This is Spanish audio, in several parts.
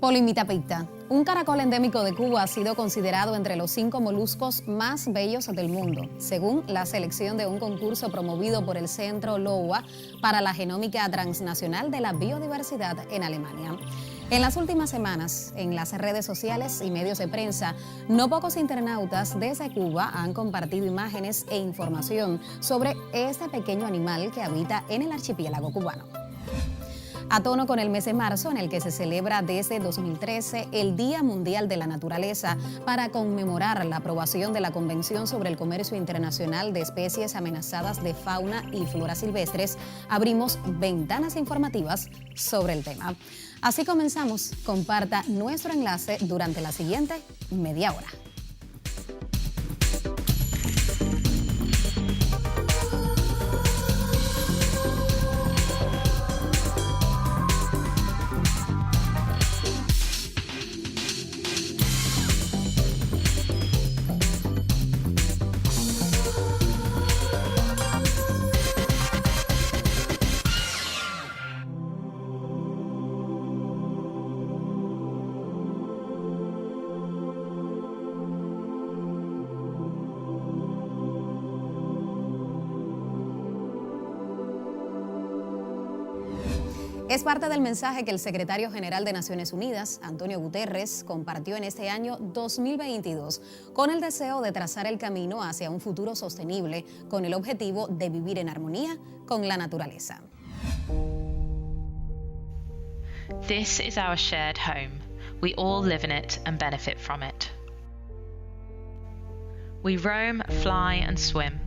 Polymetapicta, un caracol endémico de Cuba, ha sido considerado entre los 5 moluscos más bellos del mundo, según la selección de un concurso promovido por el Centro LOA para la Genómica Transnacional de la Biodiversidad en Alemania. En las últimas semanas, en las redes sociales y medios de prensa, no pocos internautas desde Cuba han compartido imágenes e información sobre este pequeño animal que habita en el archipiélago cubano. A tono con el mes de marzo, en el que se celebra desde 2013 el Día Mundial de la Naturaleza para conmemorar la aprobación de la Convención sobre el Comercio Internacional de Especies Amenazadas de Fauna y Flora Silvestres, abrimos ventanas informativas sobre el tema. Así comenzamos. Comparta nuestro enlace durante la siguiente media hora. Es parte del mensaje que el secretario general de Naciones Unidas, Antonio Guterres, compartió en este año 2022 con el deseo de trazar el camino hacia un futuro sostenible con el objetivo de vivir en armonía con la naturaleza. This is our shared home. We all live in it and benefit from it. We roam, fly and swim.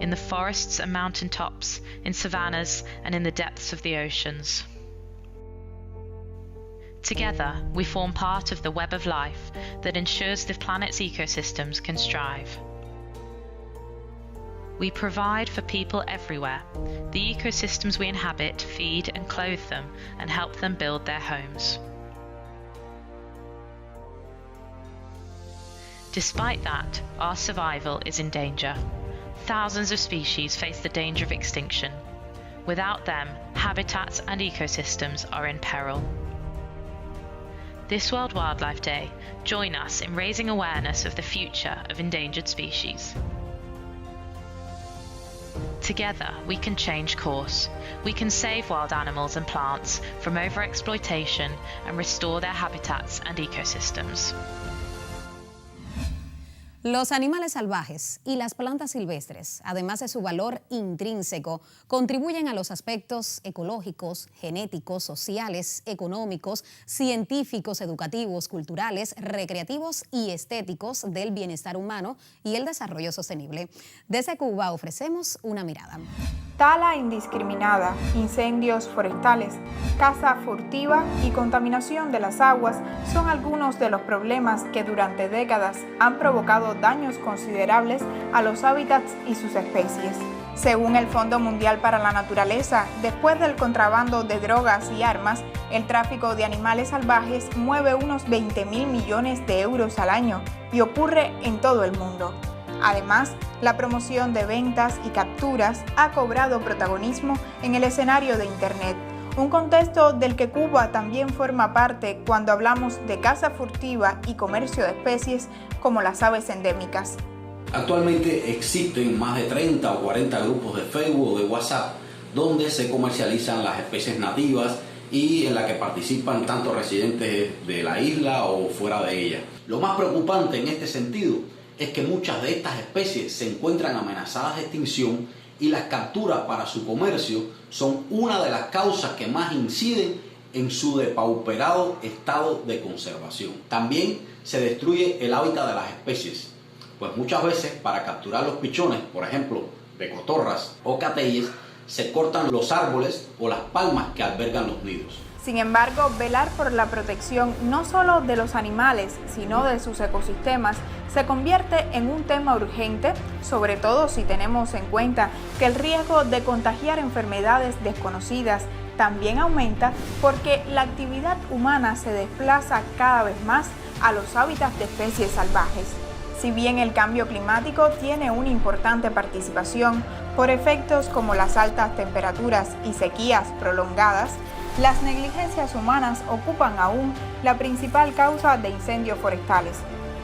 In the forests and mountain tops, in savannas and in the depths of the oceans. Together, we form part of the web of life that ensures the planet's ecosystems can strive. We provide for people everywhere. The ecosystems we inhabit feed and clothe them and help them build their homes. Despite that, our survival is in danger. Thousands of species face the danger of extinction. Without them, habitats and ecosystems are in peril. This World Wildlife Day, join us in raising awareness of the future of endangered species. Together, we can change course. We can save wild animals and plants from overexploitation and restore their habitats and ecosystems. Los animales salvajes y las plantas silvestres, además de su valor intrínseco, contribuyen a los aspectos ecológicos, genéticos, sociales, económicos, científicos, educativos, culturales, recreativos y estéticos del bienestar humano y el desarrollo sostenible. Desde Cuba ofrecemos una mirada. Tala indiscriminada, incendios forestales, caza furtiva y contaminación de las aguas son algunos de los problemas que durante décadas han provocado daños considerables a los hábitats y sus especies. Según el Fondo Mundial para la Naturaleza, después del contrabando de drogas y armas, el tráfico de animales salvajes mueve unos 20.000 millones de euros al año y ocurre en todo el mundo. Además, la promoción de ventas y capturas ha cobrado protagonismo en el escenario de Internet, un contexto del que Cuba también forma parte cuando hablamos de caza furtiva y comercio de especies como las aves endémicas. Actualmente existen más de 30 o 40 grupos de Facebook o de WhatsApp donde se comercializan las especies nativas y en la que participan tanto residentes de la isla o fuera de ella. Lo más preocupante en este sentido es que muchas de estas especies se encuentran amenazadas de extinción y las capturas para su comercio son una de las causas que más inciden en su depauperado estado de conservación. También se destruye el hábitat de las especies, pues muchas veces para capturar los pichones, por ejemplo, de cotorras o cateyes, se cortan los árboles o las palmas que albergan los nidos. Sin embargo, velar por la protección no solo de los animales, sino de sus ecosistemas, se convierte en un tema urgente, sobre todo si tenemos en cuenta que el riesgo de contagiar enfermedades desconocidas también aumenta porque la actividad humana se desplaza cada vez más a los hábitats de especies salvajes. Si bien el cambio climático tiene una importante participación por efectos como las altas temperaturas y sequías prolongadas, Las negligencias humanas ocupan aún la principal causa de incendios forestales.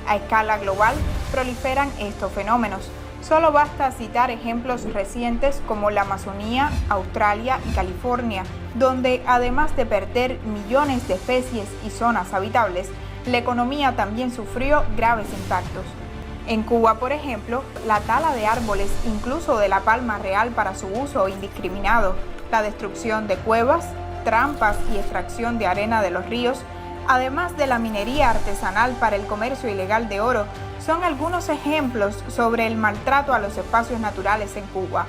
A escala global proliferan estos fenómenos. Solo basta citar ejemplos recientes como la Amazonía, Australia y California, donde además de perder millones de especies y zonas habitables, la economía también sufrió graves impactos. En Cuba, por ejemplo, la tala de árboles, incluso de la palma real para su uso indiscriminado, la destrucción de cuevas, trampas y extracción de arena de los ríos, además de la minería artesanal para el comercio ilegal de oro, son algunos ejemplos sobre el maltrato a los espacios naturales en Cuba.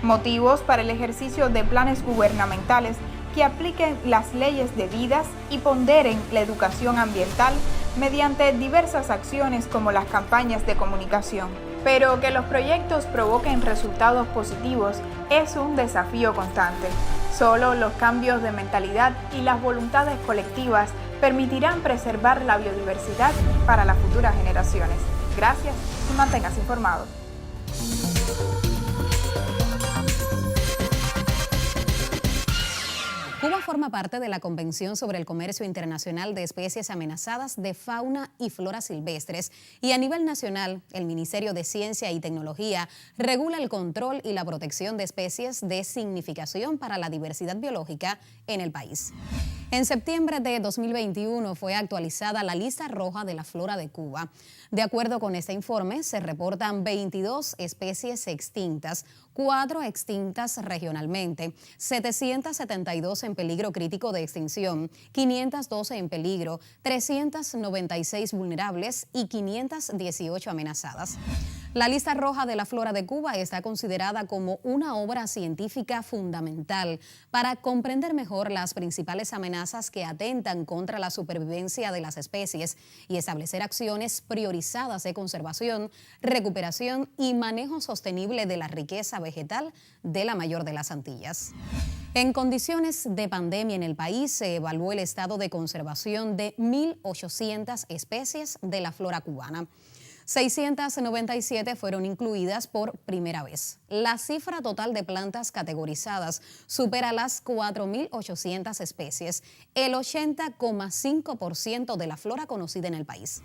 Motivos para el ejercicio de planes gubernamentales que apliquen las leyes debidas y ponderen la educación ambiental mediante diversas acciones como las campañas de comunicación. Pero que los proyectos provoquen resultados positivos es un desafío constante. Solo los cambios de mentalidad y las voluntades colectivas permitirán preservar la biodiversidad para las futuras generaciones. Gracias y manténgase informado. Cuba forma parte de la Convención sobre el Comercio Internacional de Especies Amenazadas de Fauna y Flora Silvestres y a nivel nacional, el Ministerio de Ciencia y Tecnología regula el control y la protección de especies de significación para la diversidad biológica en el país. En septiembre de 2021 fue actualizada la lista roja de la flora de Cuba. De acuerdo con este informe, se reportan 22 especies extintas, 4 extintas regionalmente, 772 en peligro crítico de extinción, 512 en peligro, 396 vulnerables y 518 amenazadas. La lista roja de la flora de Cuba está considerada como una obra científica fundamental para comprender mejor las principales amenazas que atentan contra la supervivencia de las especies y establecer acciones priorizadas de conservación, recuperación y manejo sostenible de la riqueza vegetal de la mayor de las Antillas. En condiciones de pandemia en el país se evaluó el estado de conservación de 1.800 especies de la flora cubana. 697 fueron incluidas por primera vez. La cifra total de plantas categorizadas supera las 4.800 especies, el 80,5% de la flora conocida en el país.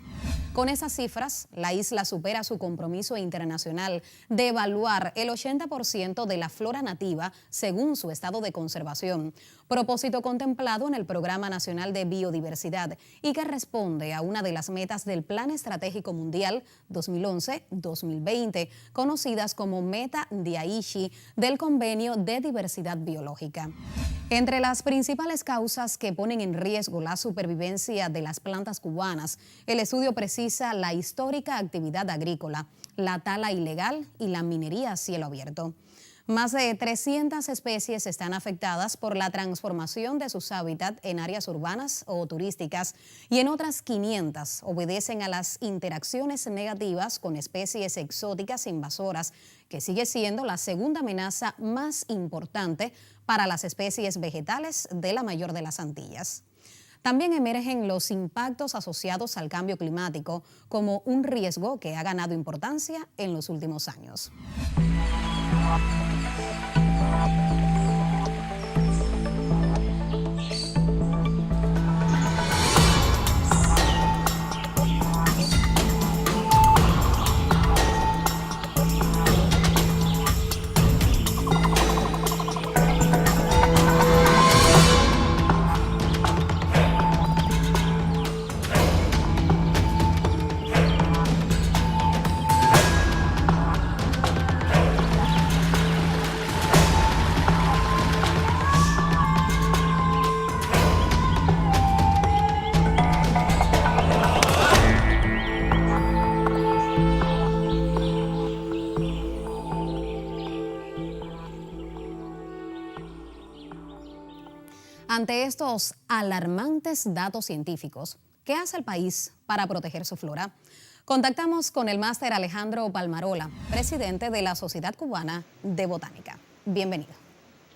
Con esas cifras, la isla supera su compromiso internacional de evaluar el 80% de la flora nativa según su estado de conservación, propósito contemplado en el Programa Nacional de Biodiversidad y que responde a una de las metas del Plan Estratégico Mundial 2011-2020, conocidas como Meta de Aichi del Convenio de Diversidad Biológica. Entre las principales causas que ponen en riesgo la supervivencia de las plantas cubanas, el estudio precisa la histórica actividad agrícola, la tala ilegal y la minería a cielo abierto. Más de 300 especies están afectadas por la transformación de sus hábitats en áreas urbanas o turísticas y en otras 500 obedecen a las interacciones negativas con especies exóticas invasoras, que sigue siendo la segunda amenaza más importante para las especies vegetales de la mayor de las Antillas. También emergen los impactos asociados al cambio climático como un riesgo que ha ganado importancia en los últimos años. Ante estos alarmantes datos científicos, ¿qué hace el país para proteger su flora? Contactamos con el máster Alejandro Palmarola, presidente de la Sociedad Cubana de Botánica. Bienvenido.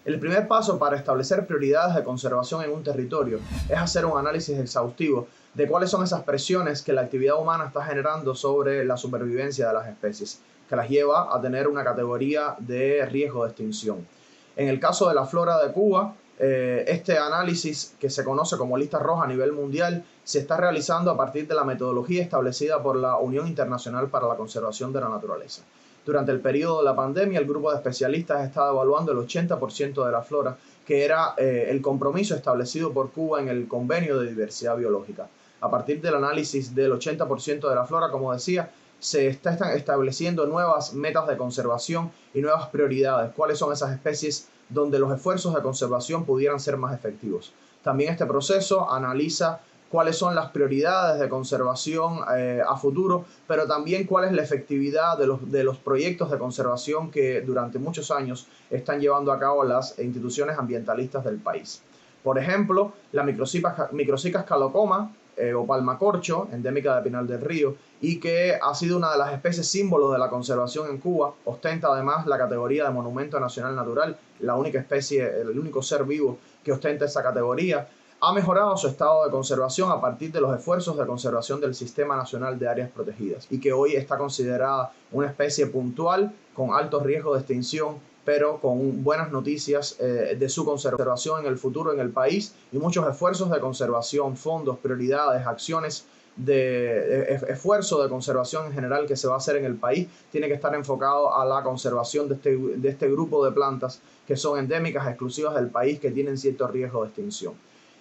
El primer paso para establecer prioridades de conservación en un territorio es hacer un análisis exhaustivo de cuáles son esas presiones que la actividad humana está generando sobre la supervivencia de las especies, que las lleva a tener una categoría de riesgo de extinción. En el caso de la flora de Cuba, Este análisis, que se conoce como lista roja a nivel mundial, se está realizando a partir de la metodología establecida por la Unión Internacional para la Conservación de la Naturaleza. Durante el periodo de la pandemia, el grupo de especialistas estaba evaluando el 80% de la flora, que era el compromiso establecido por Cuba en el Convenio de Diversidad Biológica. A partir del análisis del 80% de la flora, como decía, se están estableciendo nuevas metas de conservación y nuevas prioridades. ¿Cuáles son esas especies donde los esfuerzos de conservación pudieran ser más efectivos? También este proceso analiza cuáles son las prioridades de conservación a futuro, pero también cuál es la efectividad de los proyectos de conservación que durante muchos años están llevando a cabo las instituciones ambientalistas del país. Por ejemplo, la Microcicas calocoma, o palmacorcho, endémica de Pinal del Río, y que ha sido una de las especies símbolos de la conservación en Cuba, ostenta además la categoría de Monumento Nacional Natural, la única especie, el único ser vivo que ostenta esa categoría. Ha mejorado su estado de conservación a partir de los esfuerzos de conservación del Sistema Nacional de Áreas Protegidas y que hoy está considerada una especie puntual con alto riesgo de extinción, pero con buenas noticias de su conservación en el futuro en el país y muchos esfuerzos de conservación, fondos, prioridades, acciones de esfuerzo de conservación en general que se va a hacer en el país tiene que estar enfocado a la conservación de este grupo de plantas que son endémicas, exclusivas del país, que tienen cierto riesgo de extinción.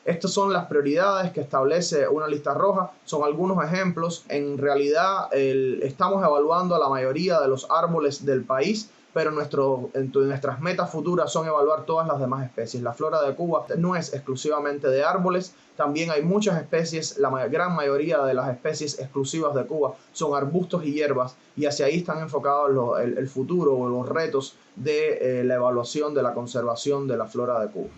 Estas son las prioridades que establece una lista roja, son algunos ejemplos. En realidad estamos evaluando a la mayoría de los árboles del país, pero nuestras metas futuras son evaluar todas las demás especies. La flora de Cuba no es exclusivamente de árboles, también hay muchas especies, la gran mayoría de las especies exclusivas de Cuba son arbustos y hierbas, y hacia ahí están enfocados el futuro o los retos de la evaluación de la conservación de la flora de Cuba.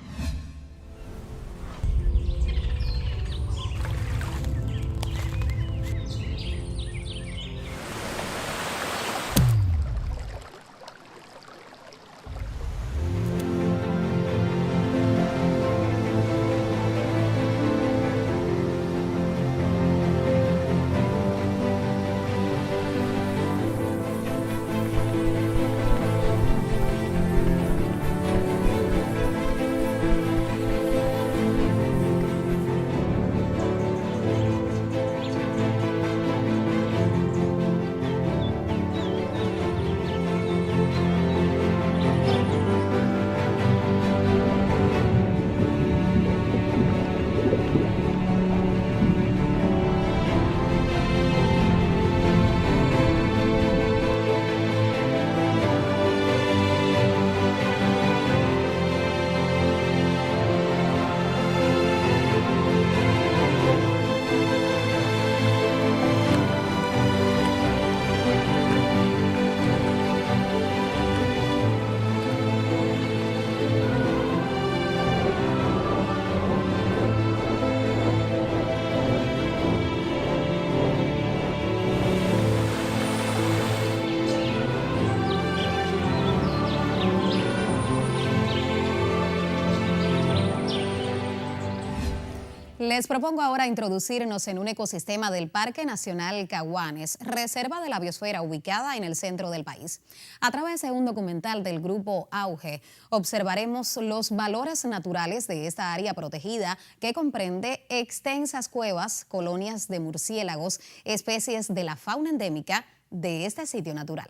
Les propongo ahora introducirnos en un ecosistema del Parque Nacional Caguanes, reserva de la biosfera ubicada en el centro del país. A través de un documental del grupo Auge, observaremos los valores naturales de esta área protegida que comprende extensas cuevas, colonias de murciélagos, especies de la fauna endémica de este sitio natural.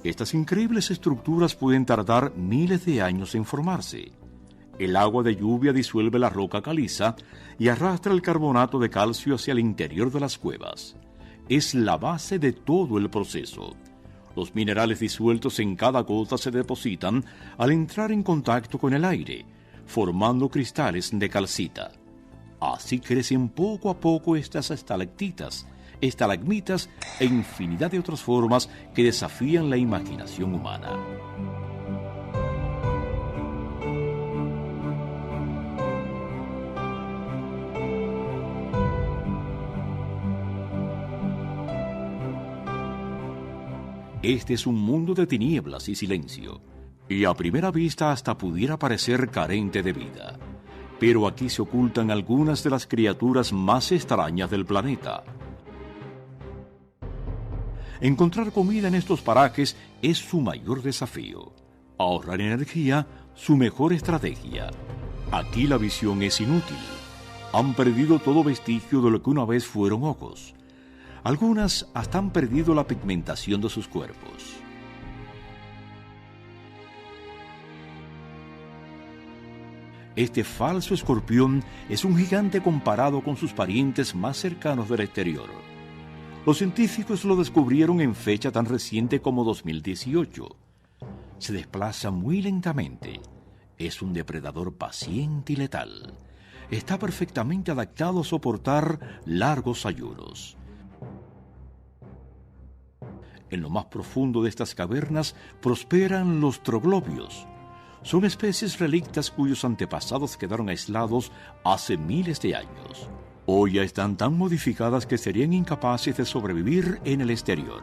Estas increíbles estructuras pueden tardar miles de años en formarse. El agua de lluvia disuelve la roca caliza y arrastra el carbonato de calcio hacia el interior de las cuevas. Es la base de todo el proceso. Los minerales disueltos en cada gota se depositan al entrar en contacto con el aire, formando cristales de calcita. Así crecen poco a poco estas estalactitas, estalagmitas e infinidad de otras formas que desafían la imaginación humana. Este es un mundo de tinieblas y silencio, y a primera vista hasta pudiera parecer carente de vida. Pero aquí se ocultan algunas de las criaturas más extrañas del planeta. Encontrar comida en estos parajes es su mayor desafío. Ahorrar energía, su mejor estrategia. Aquí la visión es inútil. Han perdido todo vestigio de lo que una vez fueron ojos. Algunas hasta han perdido la pigmentación de sus cuerpos. Este falso escorpión es un gigante comparado con sus parientes más cercanos del exterior. Los científicos lo descubrieron en fecha tan reciente como 2018. Se desplaza muy lentamente. Es un depredador paciente y letal. Está perfectamente adaptado a soportar largos ayunos. En lo más profundo de estas cavernas prosperan los troglobios. Son especies relictas cuyos antepasados quedaron aislados hace miles de años. Hoy ya están tan modificadas que serían incapaces de sobrevivir en el exterior.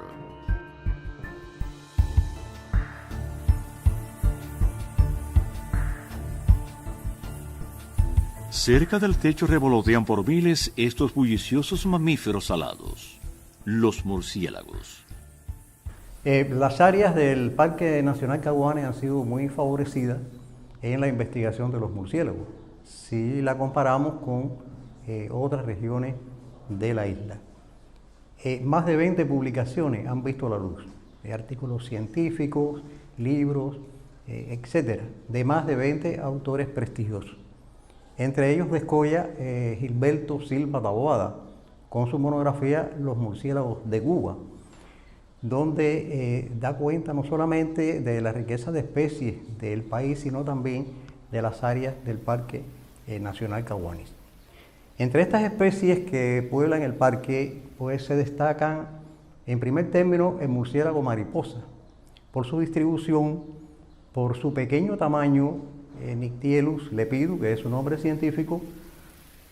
Cerca del techo revolotean por miles estos bulliciosos mamíferos salados, los murciélagos. Las áreas del Parque Nacional Caguanes han sido muy favorecidas en la investigación de los murciélagos, si la comparamos con otras regiones de la isla. Más de 20 publicaciones han visto la luz, artículos científicos, libros, etcétera, de más de 20 autores prestigiosos. Entre ellos descolla Gilberto Silva Taboada, con su monografía Los murciélagos de Cuba, donde da cuenta no solamente de la riqueza de especies del país, sino también de las áreas del Parque Nacional Caguanes. Entre estas especies que pueblan el parque, pues se destacan, en primer término, el murciélago mariposa, por su distribución, por su pequeño tamaño, Nyctielus lepidus, que es su nombre científico,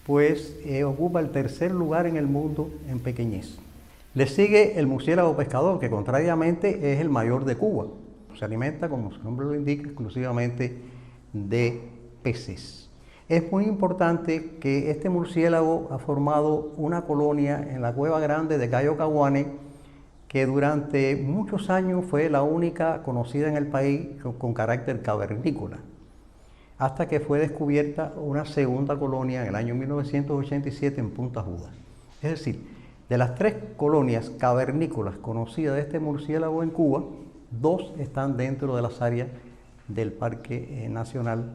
pues ocupa el tercer lugar en el mundo en pequeñez. Le sigue el murciélago pescador, que contrariamente es el mayor de Cuba. Se alimenta, como su nombre lo indica, exclusivamente de peces. Es muy importante que este murciélago ha formado una colonia en la Cueva Grande de Cayo Caguanes, que durante muchos años fue la única conocida en el país con carácter cavernícola, hasta que fue descubierta una segunda colonia en el año 1987 en Punta Judas. Es decir, de las 3 colonias cavernícolas conocidas de este murciélago en Cuba, 2 están dentro de las áreas del Parque Nacional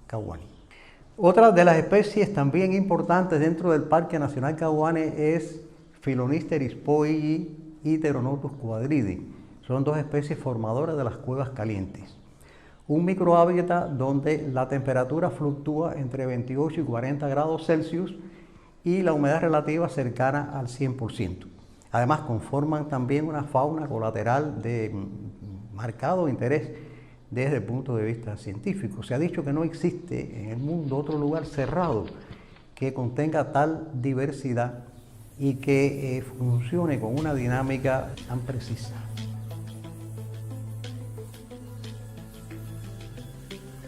Caguanes. Otra de las especies también importantes dentro del Parque Nacional Caguanes es Philonister spoigi y Pteronotus quadridi. Son 2 especies formadoras de las cuevas calientes. Un microhábitat donde la temperatura fluctúa entre 28 y 40 grados Celsius y la humedad relativa cercana al 100%. Además, conforman también una fauna colateral de marcado interés desde el punto de vista científico. Se ha dicho que no existe en el mundo otro lugar cerrado que contenga tal diversidad y que funcione con una dinámica tan precisa.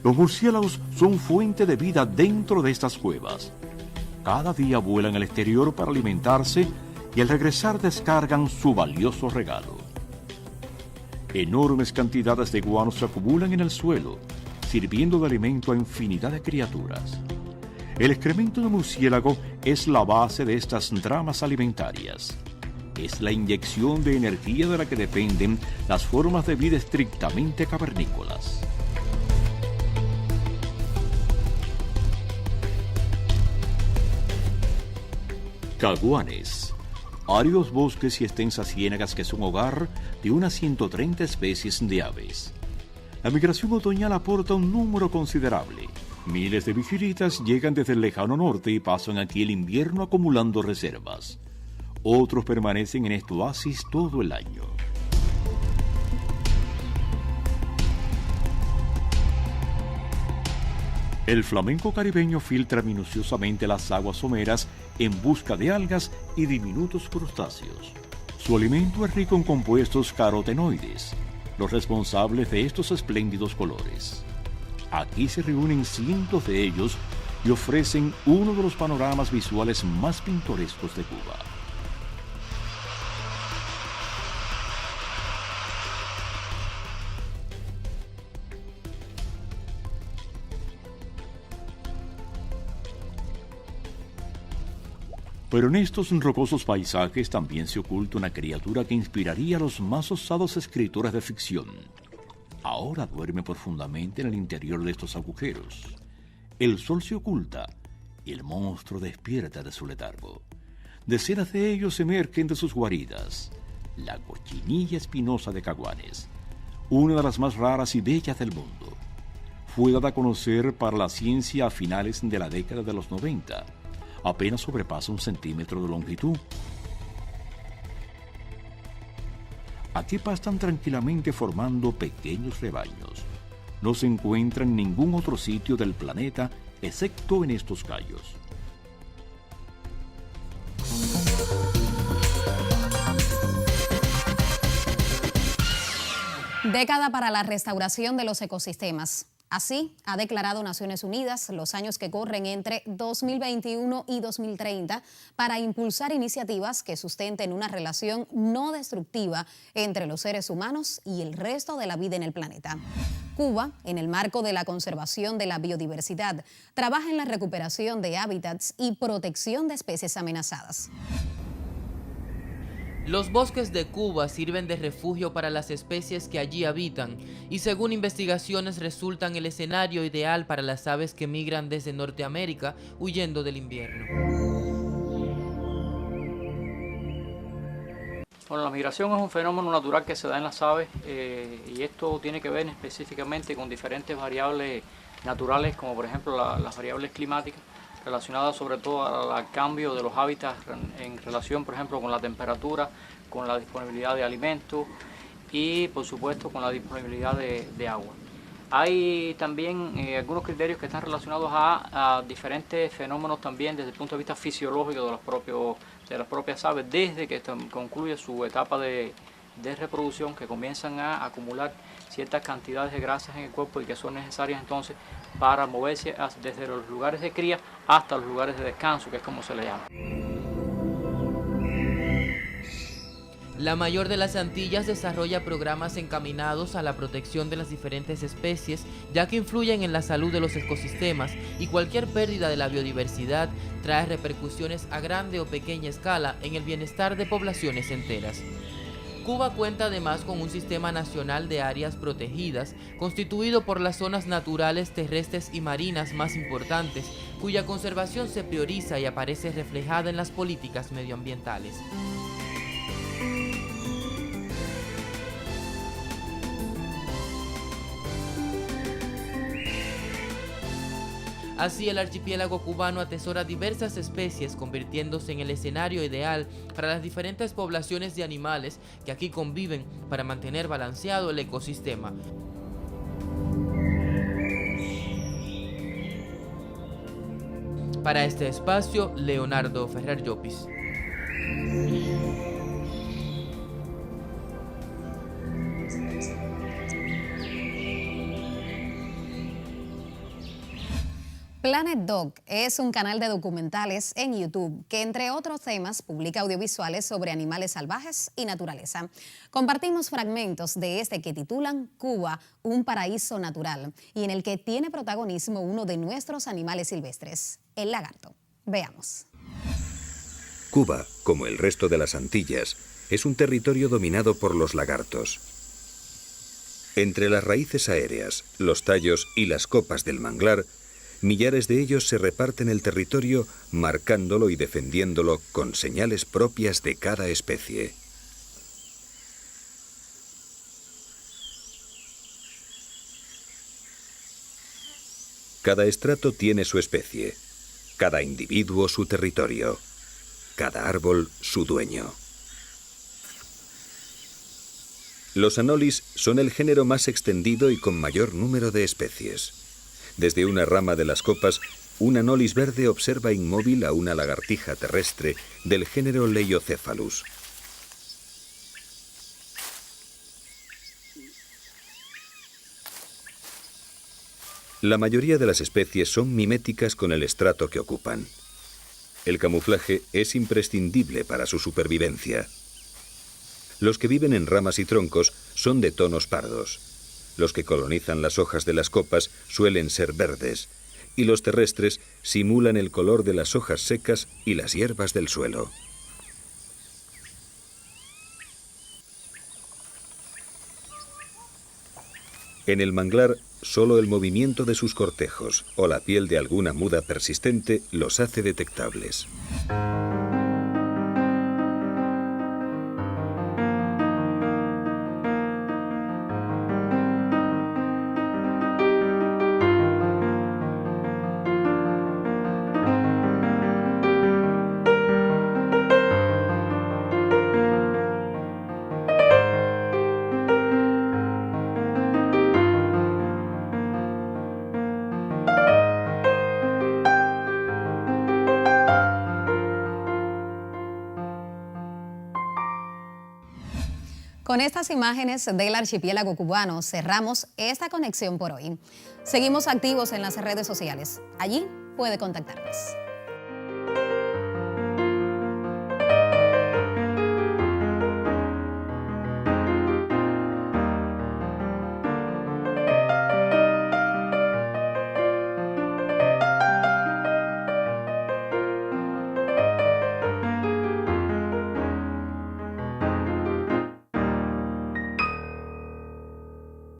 Los murciélagos son fuente de vida dentro de estas cuevas. Cada día vuelan al exterior para alimentarse y al regresar descargan su valioso regalo. Enormes cantidades de guano se acumulan en el suelo, sirviendo de alimento a infinidad de criaturas. El excremento de murciélago es la base de estas tramas alimentarias. Es la inyección de energía de la que dependen las formas de vida estrictamente cavernícolas. Caguanes, áridos bosques y extensas ciénagas que son hogar de unas 130 especies de aves. La migración otoñal aporta un número considerable. Miles de vigilitas llegan desde el lejano norte y pasan aquí el invierno acumulando reservas. Otros permanecen en este oasis todo el año. El flamenco caribeño filtra minuciosamente las aguas someras en busca de algas y diminutos crustáceos. Su alimento es rico en compuestos carotenoides, los responsables de estos espléndidos colores. Aquí se reúnen cientos de ellos y ofrecen uno de los panoramas visuales más pintorescos de Cuba. Pero en estos rocosos paisajes también se oculta una criatura que inspiraría a los más osados escritores de ficción. Ahora duerme profundamente en el interior de estos agujeros. El sol se oculta y el monstruo despierta de su letargo. Decenas de ellos emergen de sus guaridas. La cochinilla espinosa de Caguanes, una de las más raras y bellas del mundo, fue dada a conocer para la ciencia a finales de la década de los 90. Apenas sobrepasa 1 centímetro de longitud. Aquí pastan tranquilamente formando pequeños rebaños. No se encuentra en ningún otro sitio del planeta excepto en estos cayos. Década para la restauración de los ecosistemas. Así ha declarado Naciones Unidas los años que corren entre 2021 y 2030 para impulsar iniciativas que sustenten una relación no destructiva entre los seres humanos y el resto de la vida en el planeta. Cuba, en el marco de la conservación de la biodiversidad, trabaja en la recuperación de hábitats y protección de especies amenazadas. Los bosques de Cuba sirven de refugio para las especies que allí habitan y según investigaciones resultan el escenario ideal para las aves que migran desde Norteamérica huyendo del invierno. Bueno, la migración es un fenómeno natural que se da en las aves y esto tiene que ver específicamente con diferentes variables naturales como por ejemplo las variables climáticas, relacionadas sobre todo al cambio de los hábitats en relación, por ejemplo, con la temperatura, con la disponibilidad de alimentos y, por supuesto, con la disponibilidad de agua. Hay también algunos criterios que están relacionados a diferentes fenómenos también desde el punto de vista fisiológico de las propias aves, desde que concluye su etapa de reproducción, que comienzan a acumular ciertas cantidades de grasas en el cuerpo y que son necesarias entonces para moverse desde los lugares de cría hasta los lugares de descanso, que es como se le llama. La mayor de las Antillas desarrolla programas encaminados a la protección de las diferentes especies, ya que influyen en la salud de los ecosistemas y cualquier pérdida de la biodiversidad trae repercusiones a grande o pequeña escala en el bienestar de poblaciones enteras. Cuba cuenta además con un sistema nacional de áreas protegidas, constituido por las zonas naturales terrestres y marinas más importantes, cuya conservación se prioriza y aparece reflejada en las políticas medioambientales. Así, el archipiélago cubano atesora diversas especies, convirtiéndose en el escenario ideal para las diferentes poblaciones de animales que aquí conviven para mantener balanceado el ecosistema. Para este espacio, Leonardo Ferrer Llopis. Planet Doc es un canal de documentales en YouTube que, entre otros temas, publica audiovisuales sobre animales salvajes y naturaleza. Compartimos fragmentos de este que titulan Cuba, un paraíso natural, y en el que tiene protagonismo uno de nuestros animales silvestres, el lagarto. Veamos. Cuba, como el resto de las Antillas, es un territorio dominado por los lagartos. Entre las raíces aéreas, los tallos y las copas del manglar, millares de ellos se reparten el territorio marcándolo y defendiéndolo con señales propias de cada especie. Cada estrato tiene su especie, cada individuo su territorio, cada árbol su dueño. Los anolis son el género más extendido y con mayor número de especies. Desde una rama de las copas, un anolis verde observa inmóvil a una lagartija terrestre del género Leiocephalus. La mayoría de las especies son miméticas con el estrato que ocupan. El camuflaje es imprescindible para su supervivencia. Los que viven en ramas y troncos son de tonos pardos. Los que colonizan las hojas de las copas suelen ser verdes, y los terrestres simulan el color de las hojas secas y las hierbas del suelo. En el manglar, solo el movimiento de sus cortejos o la piel de alguna muda persistente los hace detectables. Con estas imágenes del archipiélago cubano cerramos esta conexión por hoy. Seguimos activos en las redes sociales. Allí puede contactarnos.